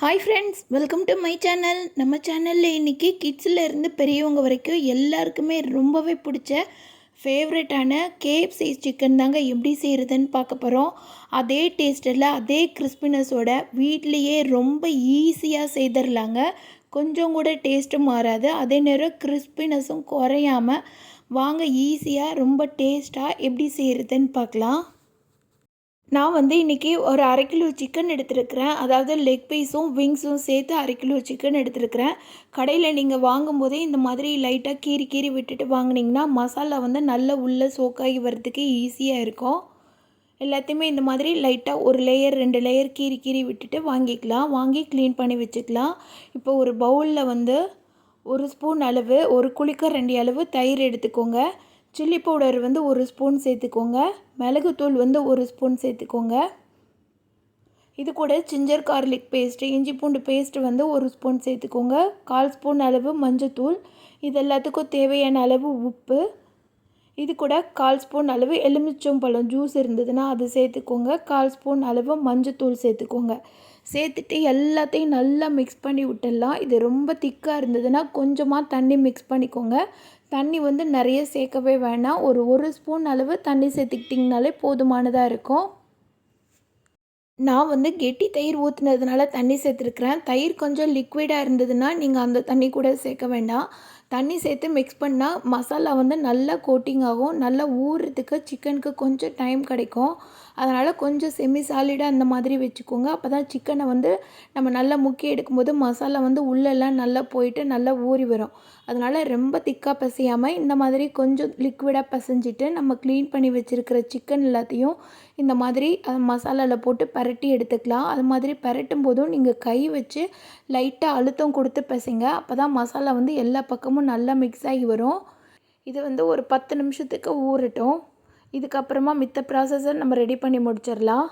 Hi friends, welcome to my channel. நம்ம சேனலில் இன்றைக்கி கிட்ஸில் இருந்து பெரியவங்க வரைக்கும் எல்லாருக்குமே ரொம்பவே பிடிச்ச ஃபேவரட்டான கேஎஃப்சி சிக்கன் தாங்க எப்படி செய்கிறதுன்னு பார்க்க போகிறோம். அதே டேஸ்ட்டில் அதே கிறிஸ்பினஸோட வீட்லேயே ரொம்ப ஈஸியாக செய்திடலாங்க. கொஞ்சம் கூட டேஸ்ட்டும் மாறாது, அதே நேரம் கிறிஸ்பினஸும் குறையாமல். வாங்க ஈஸியாக ரொம்ப டேஸ்ட்டாக எப்படி செய்கிறதுன்னு பார்க்கலாம். நான் இன்றைக்கி ஒரு 1/2 கிலோ சிக்கன் எடுத்துருக்கிறேன். அதாவது லெக் பீஸும் விங்ஸும் சேர்த்து 1/2 கிலோ சிக்கன் எடுத்துருக்கிறேன். கடையில் நீங்கள் வாங்கும்போதே இந்த மாதிரி லைட்டாக கீறி கீறி விட்டுட்டு வாங்கினீங்கன்னா மசாலா நல்லா உள்ளே சோக்காகி வர்றதுக்கு ஈஸியாக இருக்கும். எல்லாத்தையுமே இந்த மாதிரி லைட்டாக ஒரு லேயர் 2 லேயர் கீறி கீறி விட்டுட்டு வாங்கி க்ளீன் பண்ணி வச்சுக்கலாம். இப்போ ஒரு பவுலில் 1 ஸ்பூன் அளவு, 1 குழிக்கரண்டி அளவு தயிர் எடுத்துக்கோங்க. சில்லி பவுடர் 1 ஸ்பூன் சேர்த்துக்கோங்க. மிளகுத்தூள் 1 ஸ்பூன் சேர்த்துக்கோங்க. இது கூட ஜிஞ்சர் கார்லிக் பேஸ்ட்டு, இஞ்சி பூண்டு பேஸ்ட்டு 1 ஸ்பூன் சேர்த்துக்கோங்க. 1/4 ஸ்பூன் அளவு மஞ்சத்தூள். இது எல்லாத்துக்கும் தேவையான அளவு உப்பு. இது கூட 1/4 ஸ்பூன் அளவு எலுமிச்சம்பழம் ஜூஸ் இருந்ததுன்னா அது சேர்த்துக்கோங்க. 1/4 ஸ்பூன் அளவு மஞ்சத்தூள் சேர்த்துக்கோங்க. சேர்த்துட்டு எல்லாத்தையும் நல்லா மிக்ஸ் பண்ணி விட்டுடலாம். இது ரொம்ப திக்காக இருந்ததுன்னா கொஞ்சமாக தண்ணி மிக்ஸ் பண்ணிக்கோங்க. தண்ணி நிறைய சேர்க்கவே வேணாம். ஒரு ஸ்பூன் அளவு தண்ணி சேர்த்துக்கிட்டிங்கனாலே போதுமானதாக இருக்கும். நான் கெட்டி தயிர் ஊற்றுனதுனால தண்ணி சேர்த்துருக்குறேன். தயிர் கொஞ்சம் லிக்விடாக இருந்ததுன்னா நீங்கள் அந்த தண்ணி கூட சேர்க்க வேண்டாம். தண்ணி சேர்த்து மிக்ஸ் பண்ணால் மசாலா நல்லா கோட்டிங் ஆகும். நல்லா ஊறுறதுக்கு சிக்கனுக்கு கொஞ்சம் டைம் கிடைக்கும். அதனால் கொஞ்சம் செமி சாலிடாக அந்த மாதிரி வச்சுக்கோங்க. அப்போ தான் சிக்கனை நம்ம நல்லா முக்கி எடுக்கும்போது மசாலா உள்ளெல்லாம் நல்லா போயிட்டு நல்லா ஊறி வரும். அதனால் ரொம்ப திக்காக பிசையாமல் இந்த மாதிரி கொஞ்சம் லிக்விடாக பிசைஞ்சிட்டு நம்ம க்ளீன் பண்ணி வச்சுருக்கிற சிக்கன் எல்லாத்தையும் இந்த மாதிரி மசாலாவில் போட்டு பரட்டி எடுத்துக்கலாம். அது மாதிரி பரட்டும் போதும் நீங்கள் கை வச்சு லைட்டாக அழுத்தம் கொடுத்து பிசைங்க. அப்போ தான் மசாலா எல்லா பக்கமும் நல்லா மிக்ஸ் ஆகி வரும். இது ஒரு 10 நிமிஷத்துக்கு ஊறட்டும். இதுக்கப்புறமா மித்த ப்ராசஸை நம்ம ரெடி பண்ணி முடிச்சிடலாம்.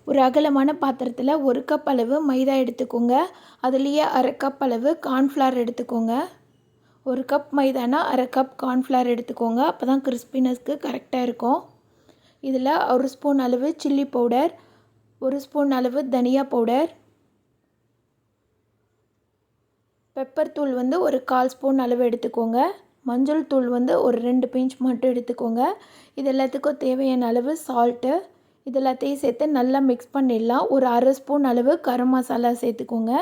ஒரு அகலமான பாத்திரத்தில் 1 கப் அளவு மைதா எடுத்துக்கோங்க. அதுலேயே 1/2 கப் அளவு கார்ன்ஃப்ளவர் எடுத்துக்கோங்க. 1 கப் மைதானா 1/2 கப் கார்ன்ஃப்ளவர் எடுத்துக்கோங்க. அப்போ தான் கிறிஸ்பினஸ்க்கு கரெக்டாக இருக்கும். இதில் 1 ஸ்பூன் அளவு சில்லி பவுடர், 1 ஸ்பூன் அளவு தனியா பவுடர், பெப்பர் தூள் ஒரு 1/4 ஸ்பூன் அளவு எடுத்துக்கோங்க. மஞ்சள் தூள் ஒரு 2 பிஞ்ச் மட்டும் எடுத்துக்கோங்க. இது எல்லாத்துக்கும் தேவையான அளவு சால்ட்டு. இது எல்லாத்தையும் சேர்த்து நல்லா மிக்ஸ் பண்ணிடலாம். ஒரு 1/2 ஸ்பூன் அளவு கரம் மசாலா சேர்த்துக்கோங்க.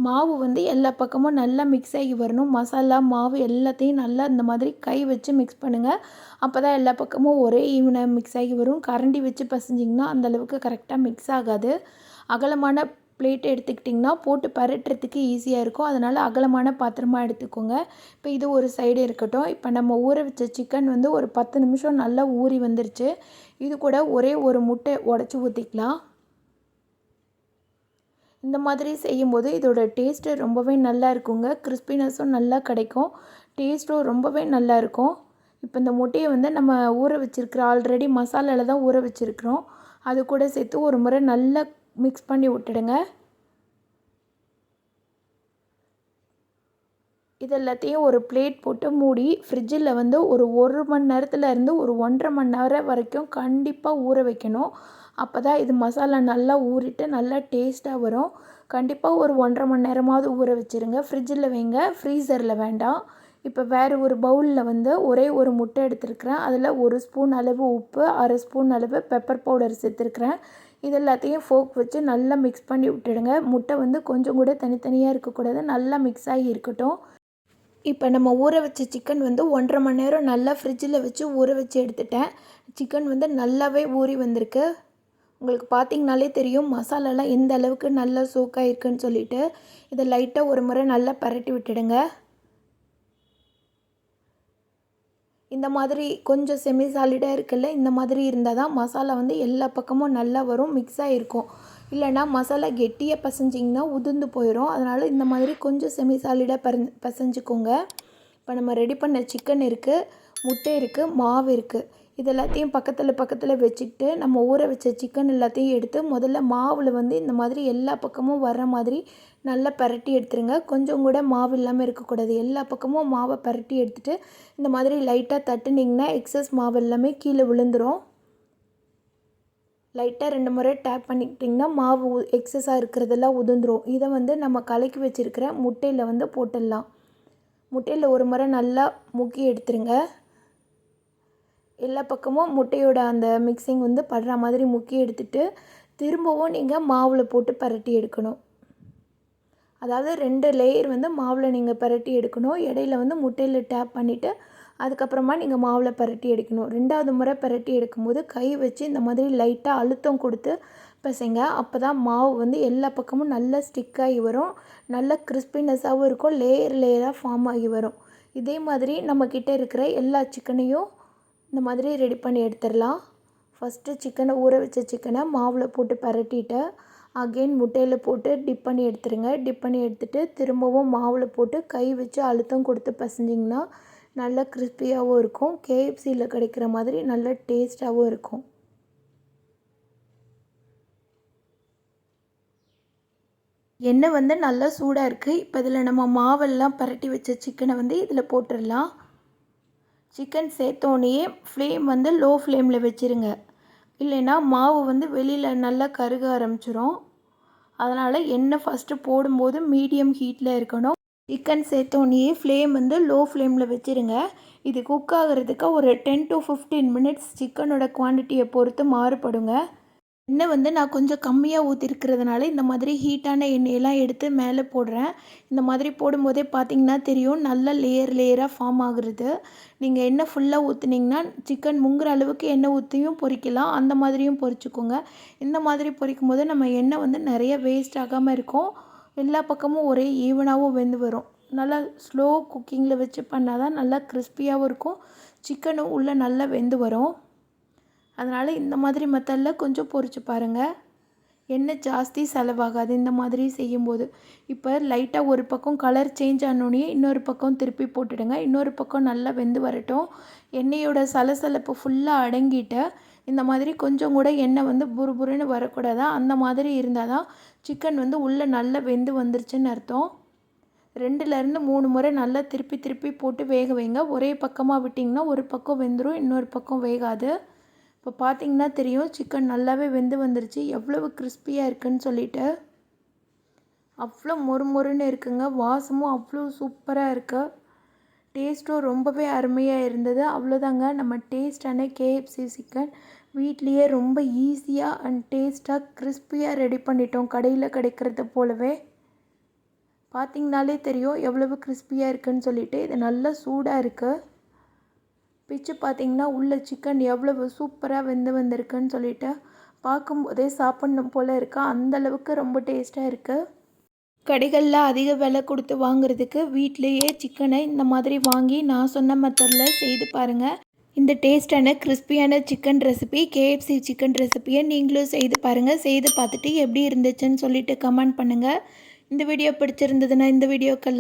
மாவு எல்லா பக்கமும் நல்லா மிக்ஸ் ஆகி வரணும். மசாலா மாவு எல்லாத்தையும் நல்லா இந்த மாதிரி கை வச்சு மிக்ஸ் பண்ணுங்கள். அப்போ தான் எல்லா பக்கமும் ஒரே ஈவனாக மிக்ஸ் ஆகி வரும். கரண்டி வச்சு பசைஞ்சிங்கன்னா அந்தளவுக்கு கரெக்டாக மிக்ஸ் ஆகாது. அகலமான பிளேட் எடுத்துக்கிட்டிங்கன்னா போட்டு பரட்டுறதுக்கு ஈஸியாக இருக்கும். அதனால் அகலமான பாத்திரமாக எடுத்துக்கோங்க. இப்போ இது ஒரு சைடு இருக்கட்டும். இப்போ நம்ம ஊற வச்ச சிக்கன் ஒரு 10 நிமிஷம் நல்லா ஊறி வந்துருச்சு. இது கூட ஒரே ஒரு முட்டை உடச்சி ஊற்றிக்கலாம். இந்த மாதிரி செய்யும்போது இதோட டேஸ்ட்டு ரொம்பவே நல்லா இருக்குங்க. கிறிஸ்பினஸும் நல்லா கிடைக்கும். டேஸ்ட்டும் ரொம்பவே நல்லா இருக்கும். இப்போ இந்த முட்டையை நம்ம ஊற வச்சுருக்கிற ஆல்ரெடி மசாலாவில் தான் ஊற வச்சுருக்கிறோம். அது கூட சேர்த்து ஒரு முறை நல்லா மிக்ஸ் பண்ணி விட்டுடுங்க. இது எல்லாத்தையும் ஒரு பிளேட் போட்டு மூடி ஃப்ரிட்ஜில் ஒரு 1 மணி நேரத்தில் இருந்து ஒரு 1.5 மணி நேரம் வரைக்கும் கண்டிப்பாக ஊற வைக்கணும். அப்போ தான் இது மசாலா நல்லா ஊறிட்டு நல்லா டேஸ்ட்டாக வரும். கண்டிப்பாக ஒரு 1.5 மணி நேரமாவது ஊற வச்சுருங்க. ஃப்ரிட்ஜில் வைங்க, ஃப்ரீசரில் வேண்டாம். இப்போ வேறு ஒரு பவுலில் ஒரே ஒரு முட்டை எடுத்துருக்கிறேன். அதில் 1 ஸ்பூன் அளவு உப்பு, 1/2 ஸ்பூன் அளவு பெப்பர் பவுடர் சேர்த்துருக்குறேன். இது எல்லாத்தையும் ஃபோர்க் வச்சு நல்லா மிக்ஸ் பண்ணி விட்டுடுங்க. முட்டை கொஞ்சம் கூட தனித்தனியாக இருக்கக்கூடாது, நல்லா மிக்ஸ் ஆகி இருக்கட்டும். இப்போ நம்ம ஊற வச்ச சிக்கன் 1.5 மணி நேரம் நல்லா ஃப்ரிட்ஜில் வச்சு ஊற வச்சு எடுத்துட்டேன். சிக்கன் நல்லாவே ஊறி வந்திருக்கு. உங்களுக்கு பார்த்திங்கனாலே தெரியும் மசாலாலாம் எந்த அளவுக்கு நல்லா சோக்காக இருக்குன்னு சொல்லிட்டு. இதை லைட்டாக ஒரு முறை நல்லா பரட்டி விட்டுடுங்க. இந்த மாதிரி கொஞ்சம் செமி சாலிடாக இருக்குல்ல, இந்த மாதிரி இருந்தால் தான் மசாலா எல்லா பக்கமும் நல்லா வரும், மிக்ஸ் ஆகிருக்கும். இல்லைனா மசாலா கெட்டியாக பசைஞ்சிங்கன்னா உதிர்ந்து போயிடும். அதனால் இந்த மாதிரி கொஞ்சம் செமி சாலிடாக பசைஞ்சிக்கோங்க. இப்போ நம்ம ரெடி பண்ண சிக்கன் இருக்குது, முட்டை இருக்குது, மாவு இருக்குது. இது எல்லாத்தையும் பக்கத்தில் வச்சுக்கிட்டு நம்ம ஊற வச்ச சிக்கன் எல்லாத்தையும் எடுத்து முதல்ல மாவில் இந்த மாதிரி எல்லா பக்கமும் வர்ற மாதிரி நல்லா பரட்டி எடுத்துருங்க. கொஞ்சம் கூட மாவு இல்லாமல் இருக்கக்கூடாது. எல்லா பக்கமும் மாவை பரட்டி எடுத்துகிட்டு இந்த மாதிரி லைட்டாக தட்டுனிங்கன்னா எக்ஸஸ் மாவு எல்லாமே கீழே விழுந்துடும். லைட்டாக 2 முறை டேப் பண்ணிக்கிட்டிங்கன்னா மாவு எக்ஸஸாக இருக்கிறதெல்லாம் உதிர்ந்துடும். இதை வந்து நம்ம கலக்கி வச்சுருக்கிற முட்டையில் வந்து போட்டுடலாம். முட்டையில் ஒரு முறை நல்லா முக்கி எடுத்துருங்க. எல்லா பக்கமும் முட்டையோட அந்த மிக்சிங் வந்து படுற மாதிரி முக்கி எடுத்துட்டு திரும்பவும் நீங்கள் மாவில் போட்டு பரட்டி எடுக்கணும். அதாவது 2 லேயர் வந்து மாவில் நீங்கள் பரட்டி எடுக்கணும். இடையில வந்து முட்டையில் டேப் பண்ணிவிட்டு அதுக்கப்புறமா நீங்கள் மாவில் பரட்டி எடுக்கணும். 2வது முறை பரட்டி எடுக்கும்போது கை வச்சு இந்த மாதிரி லைட்டாக அழுத்தம் கொடுத்து பிசைங்க. அப்போ தான் மாவு வந்து எல்லா பக்கமும் நல்லா ஸ்டிக்காகி வரும். நல்ல கிறிஸ்பினஸாகவும் இருக்கும். லேயராக ஃபார்ம் ஆகி வரும். இதே மாதிரி நம்மக்கிட்ட இருக்கிற எல்லா சிக்கனையும் இந்த மாதிரி ரெடி பண்ணி எடுத்துடலாம். ஃபஸ்ட்டு சிக்கனை ஊற வச்ச சிக்கனை மாவில் போட்டு பரட்டிட்டு அகெயின் முட்டையில் போட்டு டிப் பண்ணி எடுத்துருங்க. டிப் பண்ணி எடுத்துகிட்டு திரும்பவும் மாவில் போட்டு கை வச்சு அழுத்தம் கொடுத்து பிசைஞ்சிங்கன்னா நல்லா கிறிஸ்பியாகவும் இருக்கும். கேஎஃப்சியில் கிடைக்கிற மாதிரி நல்ல டேஸ்ட்டாகவும் இருக்கும். எண்ணெய் வந்து நல்லா சூடாக இருக்குது. இப்போ இதில் நம்ம மாவெல்லாம் பரட்டி வச்ச சிக்கனை வந்து இதில் போட்டுடலாம். சிக்கன் சேர்த்தோன்னே ஃப்ளேம் வந்து லோ ஃப்ளேமில் வச்சுருங்க. இல்லைன்னா மாவு வந்து வெளியில் நல்லா கருக ஆரம்பிச்சிரும். அதனால் எண்ணெய் ஃபஸ்ட்டு போடும்போது மீடியம் ஹீட்டில் இருக்கணும். சிக்கன் சேர்த்தோன்னே ஃப்ளேம் வந்து லோ ஃப்ளேமில் வச்சுருங்க. இது குக் ஆகிறதுக்கு ஒரு 10 to 15 மினிட்ஸ் சிக்கனோட குவான்டிட்டியை பொறுத்து மாறுபடுங்க. எண்ணெய் வந்து நான் கொஞ்சம் கம்மியாக ஊற்றிருக்கிறதுனால இந்த மாதிரி ஹீட்டான எண்ணெயெல்லாம் எடுத்து மேலே போடுறேன். இந்த மாதிரி போடும்போதே பார்த்திங்கன்னா தெரியும் நல்லா லேயராக ஃபார்ம் ஆகுறது. நீங்கள் எண்ணெய் ஃபுல்லாக ஊற்றுனீங்கன்னா சிக்கன் முங்குற அளவுக்கு எண்ணெய் ஊற்றியும் பொரிக்கலாம். அந்த மாதிரியும் பொரிச்சுக்கோங்க. இந்த மாதிரி பொரிக்கும் போது நம்ம எண்ணெய் வந்து நிறைய வேஸ்ட் ஆகாமல் இருக்கும். எல்லா பக்கமும் ஒரே ஈவனாகவும் வெந்து வரும். நல்லா ஸ்லோ குக்கிங்கில் வச்சு பண்ணால் தான் நல்லா கிறிஸ்பியாகவும் இருக்கும். சிக்கனும் உள்ளே நல்லா வெந்து வரும். அதனால் இந்த மாதிரி மெத்தடில் கொஞ்சம் பொரிச்சு பாருங்கள். எண்ணெய் ஜாஸ்தி செலவாகாது இந்த மாதிரி செய்யும்போது. இப்போ லைட்டாக ஒரு பக்கம் கலர் சேஞ்ச் ஆனோடனே இன்னொரு பக்கம் திருப்பி போட்டுடுங்க. இன்னொரு பக்கம் நல்லா வெந்து வரட்டும். எண்ணெயோட சலசலப்பு ஃபுல்லாக அடங்கிட்டு இந்த மாதிரி கொஞ்சம் கூட எண்ணெய் வந்து புருபுருன்னு வரக்கூடாது. அந்த மாதிரி இருந்தால் தான் சிக்கன் வந்து உள்ளே நல்லா வெந்து வந்துருச்சுன்னு அர்த்தம். 2லேருந்து 3 முறை நல்லா திருப்பி போட்டு வேக வைங்க. ஒரே பக்கமாக விட்டிங்கன்னா ஒரு பக்கம் வெந்துடும், இன்னொரு பக்கம் வேகாது. இப்போ பார்த்திங்கன்னா தெரியும் சிக்கன் நல்லாவே வெந்து வந்துருச்சு. எவ்வளவு கிறிஸ்பியாக இருக்குதுன்னு சொல்லிட்டு அவ்வளோ மொறுமொறுன்னு இருக்குங்க. வாசமும் அவ்வளோ சூப்பராக இருக்குது. டேஸ்ட்டும் ரொம்பவே அருமையாக இருந்தது. அவ்வளோதாங்க, நம்ம டேஸ்டான கேஎஃப்சி சிக்கன் வீட்லேயே ரொம்ப ஈஸியாக அண்ட் டேஸ்ட்டாக கிறிஸ்பியாக ரெடி பண்ணிட்டோம். கடையில் கிடைக்கிறத போலவே பார்த்திங்கனாலே தெரியும் எவ்வளவு கிறிஸ்பியாக இருக்குதுன்னு சொல்லிட்டு. இது நல்லா சூடாக இருக்குது. பிச்சு பார்த்திங்கன்னா உள்ள சிக்கன் எவ்வளவு சூப்பராக வெந்து வந்திருக்குன்னு சொல்லிட்டு பார்க்கும்போதே சாப்பிட்ணும் போல் இருக்கா. அந்தளவுக்கு ரொம்ப டேஸ்ட்டாக இருக்குது. கடைகளில் அதிக விலை கொடுத்து வாங்குறதுக்கு வீட்டிலையே சிக்கனை இந்த மாதிரி வாங்கி நான் சொன்ன மெத்தடில் செய்து பாருங்கள். இந்த டேஸ்டான கிறிஸ்பியான சிக்கன் ரெசிபி கேஎஃப்சி சிக்கன் ரெசிபியை நீங்களும் செய்து பாருங்கள். செய்து பார்த்துட்டு எப்படி இருந்துச்சுன்னு சொல்லிட்டு கமெண்ட் பண்ணுங்கள். இந்த வீடியோ பிடிச்சிருந்ததுன்னா இந்த வீடியோக்களில்